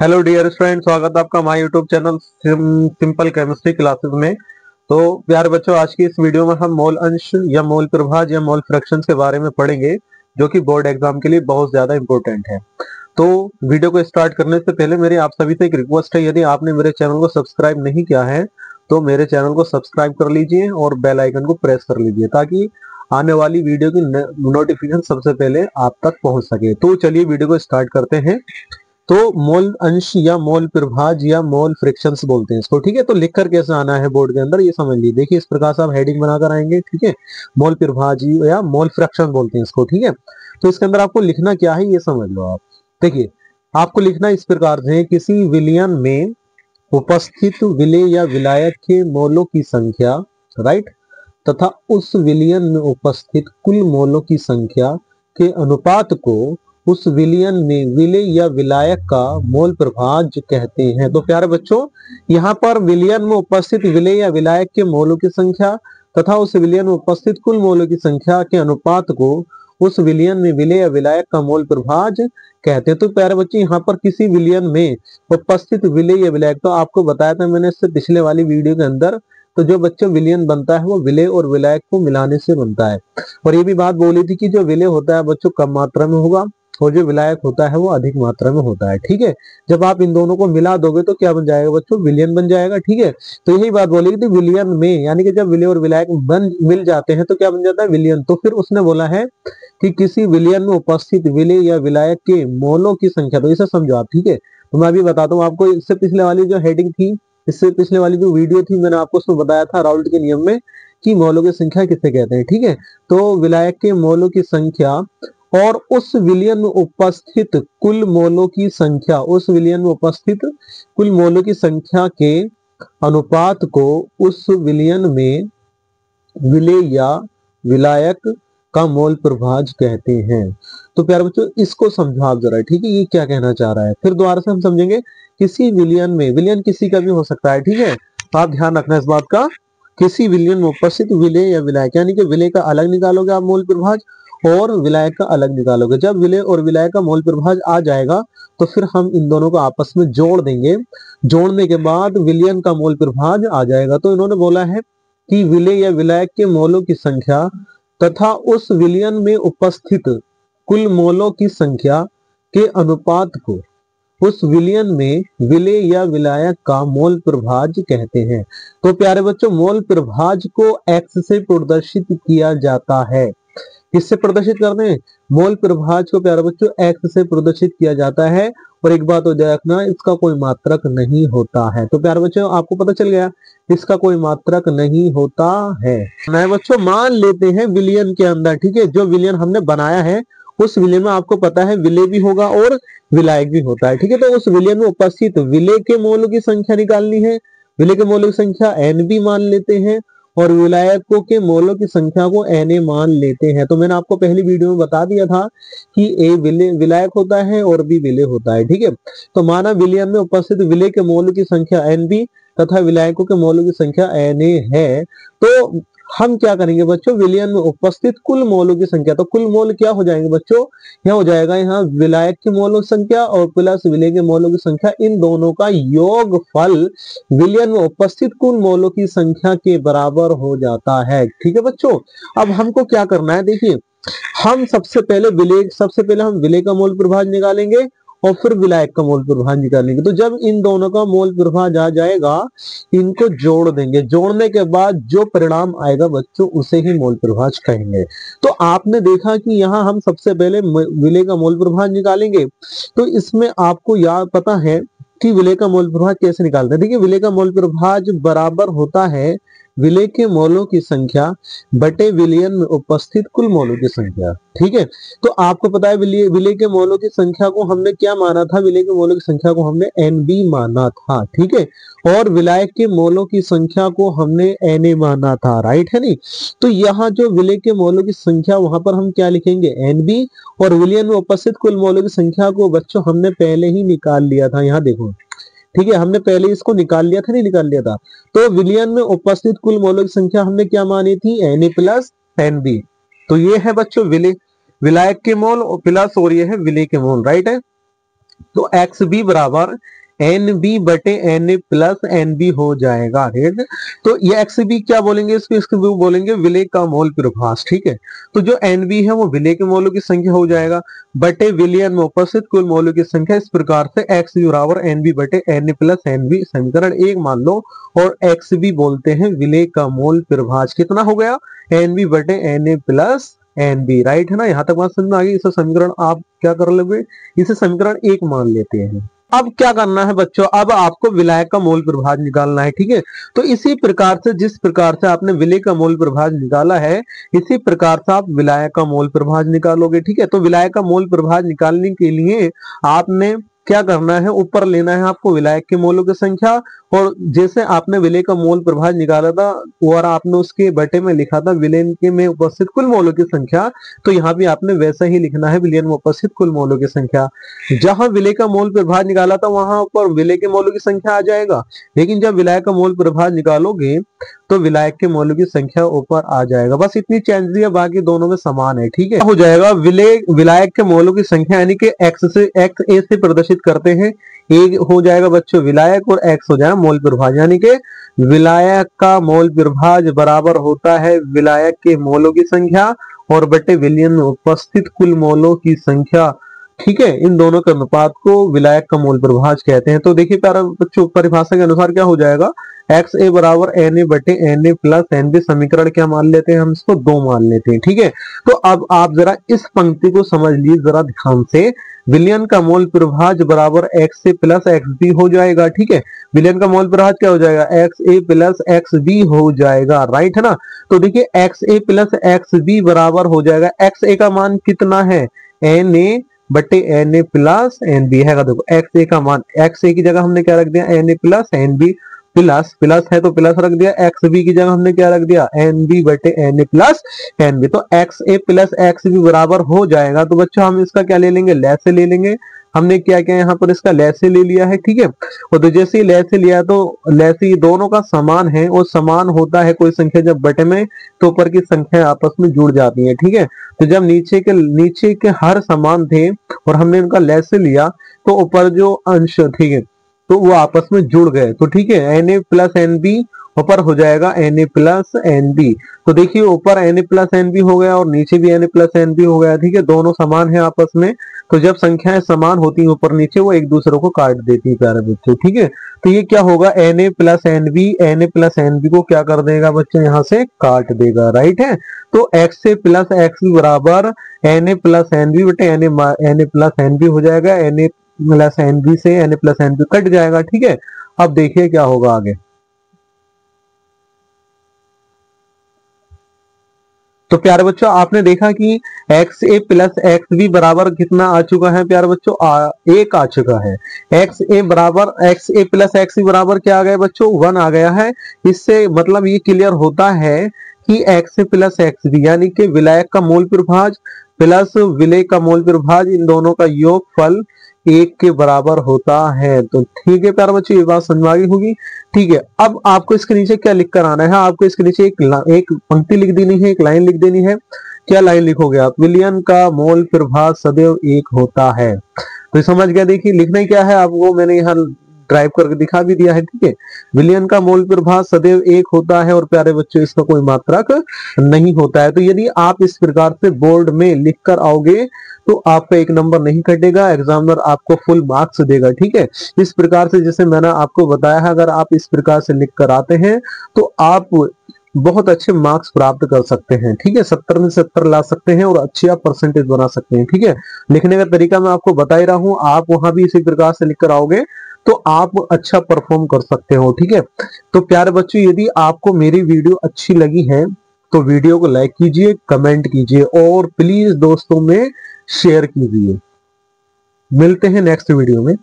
Hello dear friend, स्वागत है आपका हमारे YouTube channel simple chemistry classes में। तो प्यारे बच्चों, आज की इस वीडियो में हम मोल अंश या मोल प्रभाज या मोल फ्रैक्शंस के बारे में पढ़ेंगे, जो कि बोर्ड एग्जाम के लिए बहुत ज्यादा इंपॉर्टेंट है। तो वीडियो को स्टार्ट करने से पहले मेरी आप सभी से एक रिक्वेस्ट है, यदि आपने मेरे चैनल को सब्सक्राइब नहीं किया है तो मेरे चैनल को सब्सक्राइब कर लीजिए और बेल आइकन को प्रेस कर लीजिए, ताकि आने वाली वीडियो की नोटिफिकेशन सबसे पहले आप तक पहुंच सके। तो चलिए वीडियो को स्टार्ट करते हैं। तो मोल अंश या मोल प्रभाज या मोल फ्रिक्शंस बोलते हैं इसको, ठीक है। तो लिखकर कैसे आना है बोर्ड के अंदर ये समझ लीजिए। देखिए इस प्रकार से आप हेडिंग बनाकर आएंगे, ठीक है। मोल प्रभाज या मोल फ्रैक्शन बोलते हैं इसको, ठीक है। तो इसके अंदर आपको लिखना क्या है ये समझ लो आप। देखिए आपको लिखना इस प्रकार से, किसी विलयन में उपस्थित विलेय या विलायक के मोलों की संख्या, राइट, तथा उस विलयन में उपस्थित कुल मोलों की संख्या के अनुपात को उस विलयन में विलेय या विलायक का मोल प्रभाज कहते हैं। तो प्यारे बच्चों, यहाँ पर विलयन में उपस्थित विलेय या विलायक के मोलों की संख्या तथा उस विलयन में उपस्थित कुल मोलों की संख्या के अनुपात को उस विलयन में विलेय या विलायक का मोल प्रभाज कहते हैं। तो प्यारे बच्चे, यहाँ पर किसी विलयन में उपस्थित विलेय या विलायक, तो आपको बताया था मैंने इससे पिछले वाली वीडियो के अंदर, तो जो बच्चों विलयन बनता है वो विलेय और विलायक को मिलाने से बनता है। और ये भी बात बोली थी कि जो विलेय होता है बच्चों कम मात्रा में होगा और जो विलायक होता है वो अधिक मात्रा में होता है, ठीक है। जब आप इन दोनों को मिला दोगे तो क्या बन जाएगा बच्चों? विलयन बन जाएगा, ठीक है। तो यही बात बोली थी विलयन में, यानी कि जब विलेय और विलायक मिल जाते हैं तो क्या बन जाता है? विलयन। तो फिर उसने बोला है कि किसी विलयन में उपस्थित विलेय या विलायक के मोलों की संख्या, तो इसे समझो आप, ठीक है। तो मैं अभी बताता हूँ आपको। इससे पिछले वाली जो हेडिंग थी, इससे पिछले वाली जो वीडियो थी, मैंने आपको उसमें बताया था राउल्ट के नियम में कि मोलों की संख्या किसे कहते हैं, ठीक है। तो विलायक के मोलों की संख्या और उस विलयन में उपस्थित कुल मोलों की संख्या, उस विलयन में उपस्थित कुल मोलों की संख्या के अनुपात को उस विलयन में विलेय या विलायक का मोल प्रभाज कहते हैं। तो प्यारे बच्चों, इसको समझो आप जरा, ठीक है, ये क्या कहना चाह रहा है। फिर दोबारा से हम समझेंगे। किसी विलयन में, विलयन किसी का भी हो सकता है, ठीक है, तो आप ध्यान रखना इस बात का। किसी विलयन में उपस्थित विलेय या विलायक, यानी कि विलेय का अलग निकालोगे आप मोल प्रभाज और विलायक का अलग निकालोगे। जब विलेय और विलायक का मोल प्रभाज आ जाएगा तो फिर हम इन दोनों को आपस में जोड़ देंगे। जोड़ने के बाद विलयन का मोल प्रभाज आ जाएगा। तो इन्होंने बोला है कि विलेय या विलायक के मोलों की संख्या तथा उस विलयन में उपस्थित कुल मोलों की संख्या के अनुपात को उस विलयन में विलेय या विलायक का मोल प्रभाज कहते हैं। तो प्यारे बच्चों, मोल प्रभाज को एक्स से प्रदर्शित किया जाता है। किससे प्रदर्शित करते हैं? मोल प्रभाज को प्यारे बच्चों एक्स से प्रदर्शित किया जाता है। और एक बात हो जाए रखना, इसका कोई मात्रक नहीं होता है। तो प्यारे बच्चों, आपको पता चल गया इसका कोई मात्रक नहीं होता है। मैं बच्चों मान लेते हैं विलयन के अंदर, ठीक है, जो विलयन हमने बनाया है उस विलयन में आपको पता है विलेय भी होगा और विलायक भी होता है, ठीक है। तो उस विलयन में उपस्थित विलेय के मोलों की संख्या निकालनी है। विलेय के मोलों की संख्या एन भी मान लेते हैं और विलायकों के मोलों की संख्या को एन ए मान लेते हैं। तो मैंने आपको पहली वीडियो में बता दिया था कि ए विलायक होता है और बी विलेय होता है, ठीक है। तो माना विलयन में उपस्थित विलेय के मोलों की संख्या एन बी तथा विलायकों के मोलों की संख्या एन ए है। तो हम क्या करेंगे बच्चों? विलयन में उपस्थित कुल मोलों की संख्या, तो कुल मोल क्या हो जाएंगे बच्चों? यहाँ हो जाएगा, यहाँ विलायक के मोलों की संख्या और प्लस विलेय के मोलों की संख्या, इन दोनों का योगफल विलयन में उपस्थित कुल मोलों की संख्या के बराबर हो जाता है, ठीक है बच्चों। अब हमको क्या करना है, देखिए हम सबसे पहले हम विलेय का मोल प्रभाज निकालेंगे और फिर विलायक का मोल प्रभाज निकालेंगे। तो जब इन दोनों का मोल प्रभाज आ जाएगा, इनको जोड़ देंगे। जोड़ने के बाद जो परिणाम आएगा बच्चों उसे ही मोल प्रभाज कहेंगे। तो आपने देखा कि यहाँ हम सबसे पहले विलेय का मोल प्रभाज निकालेंगे। तो इसमें आपको याद पता है कि विलेय का मोल प्रभाज कैसे निकालते हैं। देखिए विलेय का मोल प्रभाज बराबर होता है विलेय के मोलों की संख्या बटे विलयन में उपस्थित कुल मोलों की संख्या, ठीक है। तो आपको पता है विलेय के मोलों की संख्या को हमने क्या माना था? विलेय के मोलों की संख्या को हमने एन बी माना था, ठीक है। और विलायक के मोलों की संख्या को हमने एन ए माना था, राइट है नहीं। तो यहाँ जो विलेय के मोलों की संख्या, वहां पर हम क्या लिखेंगे? N B. और विलयन में उपस्थित कुल मोलों की संख्या को बच्चों हमने पहले ही निकाल लिया था, यहाँ देखो, ठीक है, हमने पहले इसको निकाल लिया था, नहीं निकाल लिया था। तो विलयन में उपस्थित कुल मोलों की संख्या हमने क्या मानी थी? N A plus N B. तो ये है बच्चों विलायक के मोल प्लस और ये है विलेय के मोल, राइट है। तो एक्स बी बराबर एन बी बटे N A plus N B हो जाएगा। राइट, तो ये एक्स बी क्या बोलेंगे इसको बोलेंगे विलेय का मोल प्रभास। ठीक है, तो जो एन बी है वो विलेय के मोलों की संख्या हो जाएगा बटे विलयन में उपस्थित कुल मोलों की संख्या। इस प्रकार से एक्स बी बराबर एन बी बटे N A plus N B समीकरण 1 मान लो, और एक्स बी बोलते हैं विलेय का मोल प्रभास। कितना हो गया, एन बी बटे N A plus N B. Right है ना, यहां तक बात समझ में आ गई। इसे समीकरण आप क्या कर लोगे, इसे समीकरण 1 मान लेते हैं। अब क्या करना है बच्चों, अब आपको विलायक का मोल प्रभाज निकालना है। ठीक है, तो इसी प्रकार से जिस प्रकार से आपने विलेय का मोल प्रभाज निकाला है, इसी प्रकार से आप विलायक का मोल प्रभाज निकालोगे। ठीक है, तो विलायक का मोल प्रभाज निकालने के लिए आपने क्या करना है, ऊपर लेना है आपको विलायक के मोलों की संख्या, और जैसे आपने विलेय का मोल प्रभाज निकाला था और आपने उसके बटे में लिखा था विलेय के में उपस्थित कुल मोलों की संख्या, तो यहाँ भी आपने वैसा ही लिखना है विलेय में उपस्थित कुल मोलों की संख्या। जहां विलेय का मोल प्रभाज निकाला था वहां पर विलेय के मोलों की संख्या आ जाएगा, लेकिन जब विलायक का मोल प्रभाज निकालोगे तो विलायक के मोलों की संख्या ऊपर आ जाएगा। बस इतनी चेंज है, बाकी दोनों में समान है। ठीक है, हो जाएगा विलायक के मोलों की संख्या यानी कि एक्स ए से प्रदर्शित करते हैं, ए हो जाएगा बच्चों विलायक और एक्स हो जाएगा मोल प्रभाज, यानी कि विलायक का मोल प्रभाज बराबर होता है विलायक के मोलों की संख्या और बटे विलय में उपस्थित कुल मोलों की संख्या। ठीक है, इन दोनों के अनुपात को विलायक का मोल प्रभाज कहते हैं। तो देखिए प्यारे बच्चों, परिभाषा के अनुसार क्या हो जाएगा, एक्स ए बराबर एन ए बटे N A plus N B समीकरण क्या मान लेते हैं हम, इसको 2 मान लेते हैं। ठीक है, तो अब आप जरा इस पंक्ति को समझ लीजिए जरा ध्यान से, विलयन का मोल प्रभाज बराबर x A plus X B हो जाएगा। ठीक है, विलयन का मोल प्रभाज क्या हो जाएगा, x A plus X B हो जाएगा। राइट है ना, तो देखिए x A plus X B बराबर हो जाएगा, एक्स ए का मान कितना है, एन ए बटे N A plus N B है। देखो एक्स ए का मान, एक्स ए की जगह हमने क्या रख दिया, N A plus N B plus plus है तो प्लस रख दिया, एक्स बी की जगह हमने क्या रख दिया, एन बी बटे N A plus N B. तो X A plus X B बराबर हो जाएगा। तो बच्चों हम इसका क्या ले लेंगे, लैसे ले लेंगे। हमने क्या किया यहाँ पर, इसका लैसे ले लिया है। ठीक है, और तो जैसे ही लैसे लिया तो लैसे दोनों का समान है, और समान होता है कोई संख्या जब बटे में तो ऊपर की संख्या आपस में जुड़ जाती है। ठीक है, तो जब नीचे के हर समान थे और हमने इनका लैसे लिया तो ऊपर जो अंश, ठीक है, तो वो आपस में जुड़ गए। तो ठीक है, N A plus N B ऊपर हो जाएगा N A plus N B. तो देखिए ऊपर N A plus N B हो गया और नीचे भी N A plus N B हो गया। ठीक है, दोनों समान है आपस में, तो जब संख्याएं समान होती है ऊपर नीचे वो एक दूसरे को काट देती है प्यारे बच्चों। ठीक है, तो ये क्या होगा, N A plus N B, N A plus N B को क्या कर देगा बच्चों, यहाँ से काट देगा। राइट है, तो X A plus X B बराबर N A plus N B बटे N A plus N B हो जाएगा। N A plus N B से N A plus N B cut जाएगा। ठीक है, अब देखिए क्या होगा आगे। तो प्यारे बच्चों आपने देखा कि x A plus X B बराबर कितना आ चुका है प्यारे बच्चों, 1 आ चुका है। एक्स ए बराबर x A plus X B बराबर क्या आ गया बच्चों, 1 आ गया है। इससे मतलब ये क्लियर होता है कि x A plus X B यानी कि विलायक का मोल प्रभाज प्लस विलेय का मोल प्रभाज, इन दोनों का योगफल 1 के बराबर होता है। तो ठीक है प्यारे बच्चों, ये बात समझ में आ गई होगी। ठीक है, अब आपको इसके नीचे क्या लिख कर आना है, आपको इसके नीचे एक पंक्ति लिख देनी है, एक लाइन लिख देनी है। क्या लाइन लिखोगे आप, विलयन का मोल प्रभाज सदैव 1 होता है। तो समझ गया, देखिए लिखना ही क्या है आपको, मैंने यहाँ ड्राइव करके दिखा भी दिया है। ठीक है, विलयन का मोल प्रभाज सदैव 1 होता है और प्यारे बच्चों इसका कोई मात्रक नहीं होता है। तो यदि आप इस प्रकार से बोर्ड में लिख कर आओगे तो आपका 1 नंबर नहीं कटेगा, एग्जामिनर आपको फुल मार्क्स देगा। ठीक है, इस प्रकार से जैसे मैंने आपको बताया है, अगर आप इस प्रकार से लिख कर आते हैं तो आप बहुत अच्छे मार्क्स प्राप्त कर सकते हैं। ठीक है, 70 में 70 ला सकते हैं और अच्छी आप परसेंटेज बना सकते हैं। ठीक है, लिखने का तरीका मैं आपको बता ही रहा हूं, आप वहां भी इसी प्रकार से लिखकर आओगे तो आप अच्छा परफॉर्म कर सकते हो। ठीक है, तो प्यारे बच्चों यदि आपको मेरी वीडियो अच्छी लगी है तो वीडियो को लाइक कीजिए, कमेंट कीजिए और प्लीज दोस्तों में शेयर कीजिए। मिलते हैं नेक्स्ट वीडियो में।